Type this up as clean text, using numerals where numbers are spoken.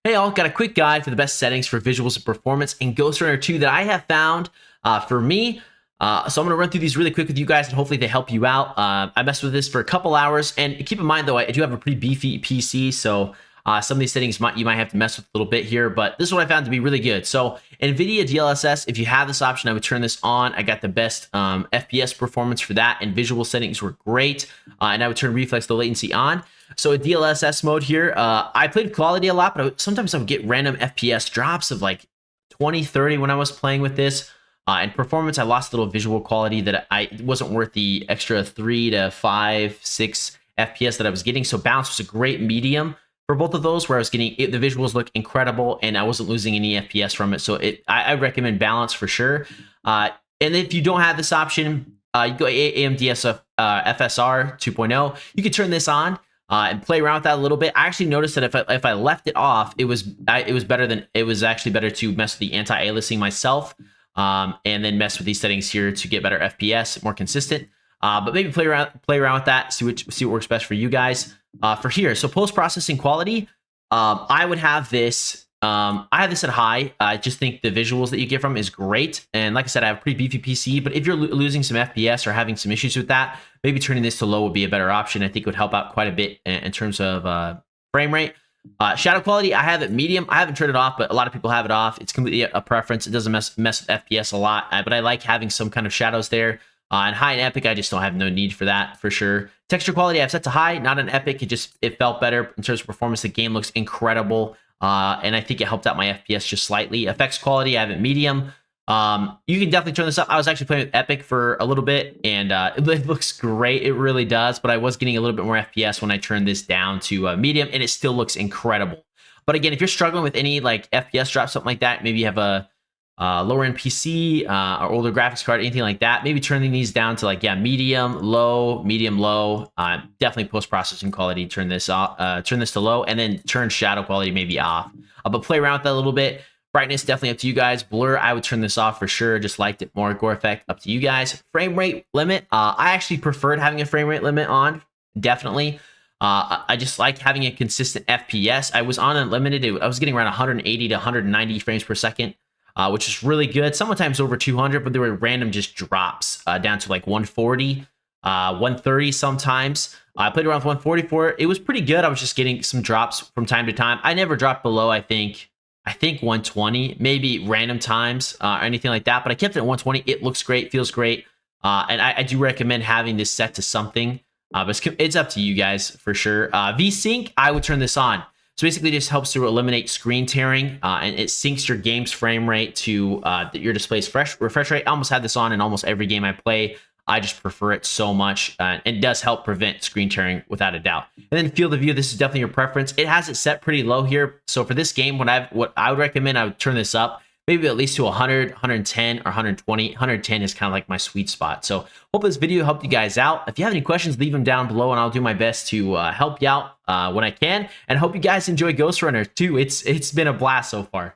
Hey all, got a quick guide for the best settings for visuals and performance in Ghostrunner 2 that I have found for me. So I'm going to run through these really quick with you guys, and hopefully they help you out. I messed with this for a couple hours, and keep in mind though, I do have a pretty beefy PC, so some of these settings you might have to mess with a little bit here, but this is what I found to be really good. So NVIDIA DLSS, if you have this option, I would turn this on. I got the best FPS performance for that, and visual settings were great, and I would turn reflex low latency on. So a DLSS mode here, I played quality a lot, but sometimes I would get random FPS drops of like 20, 30 when I was playing with this. And performance, I lost a little visual quality that it wasn't worth the extra 3 to 5, 6 FPS that I was getting. So balance was a great medium for both of those, where I was getting the visuals look incredible and I wasn't losing any FPS from it. So I recommend balance for sure. And if you don't have this option, you go AMD FSR 2.0. You can turn this on and play around with that a little bit. I actually noticed that if I left it off, it was actually better to mess with the anti-aliasing myself, and then mess with these settings here to get better FPS, more consistent. But maybe play around with that, see what works best for you guys. For here, so post-processing quality, I would have this. I have this at high. I just think the visuals that you get from is great. And like I said, I have a pretty beefy PC, but if you're losing some FPS or having some issues with that, maybe turning this to low would be a better option. I think it would help out quite a bit in terms of frame rate. Shadow quality, I have it medium. I haven't turned it off, but a lot of people have it off. It's completely a preference. It doesn't mess with FPS a lot, but I like having some kind of shadows there. And high and epic, I just don't have no need for that for sure. Texture quality, I've set to high, not an epic. It felt better in terms of performance. The game looks incredible. And I think it helped out my FPS just slightly. Effects quality, I have it medium. You can definitely turn this up. I was actually playing with Epic for a little bit, and it looks great. It really does. But I was getting a little bit more FPS when I turned this down to medium, and it still looks incredible. But again, if you're struggling with any like FPS drop, something like that, maybe you have a lower end PC or older graphics card, anything like that, maybe turning these down to like medium, low, medium, low. Definitely post processing quality, turn this off, turn this to low, and then turn shadow quality maybe off. But play around with that a little bit. Brightness, definitely up to you guys. Blur, I would turn this off for sure. Just liked it more. Gore effect, up to you guys. Frame rate limit, I actually preferred having a frame rate limit on, definitely. I just like having a consistent FPS. I was on unlimited. I was getting around 180 to 190 frames per second. Which is really good. Sometimes over 200, but there were random just drops down to like 140, 130 sometimes. I played around with 144. It was pretty good. I was just getting some drops from time to time. I never dropped below, I think 120, maybe random times or anything like that. But I kept it at 120. It looks great, feels great. And I do recommend having this set to something. But it's up to you guys for sure. VSync, I would turn this on. So basically, it just helps to eliminate screen tearing, and it syncs your game's frame rate to your display's refresh rate. I almost have this on in almost every game I play. I just prefer it so much, and it does help prevent screen tearing without a doubt. And then field of view, this is definitely your preference. It has it set pretty low here. So for this game, what I would recommend, I would turn this up, maybe at least to 100, 110, or 120. 110 is kind of like my sweet spot. So hope this video helped you guys out. If you have any questions, leave them down below, and I'll do my best to help you out when I can. And I hope you guys enjoy Ghostrunner too. It's been a blast so far.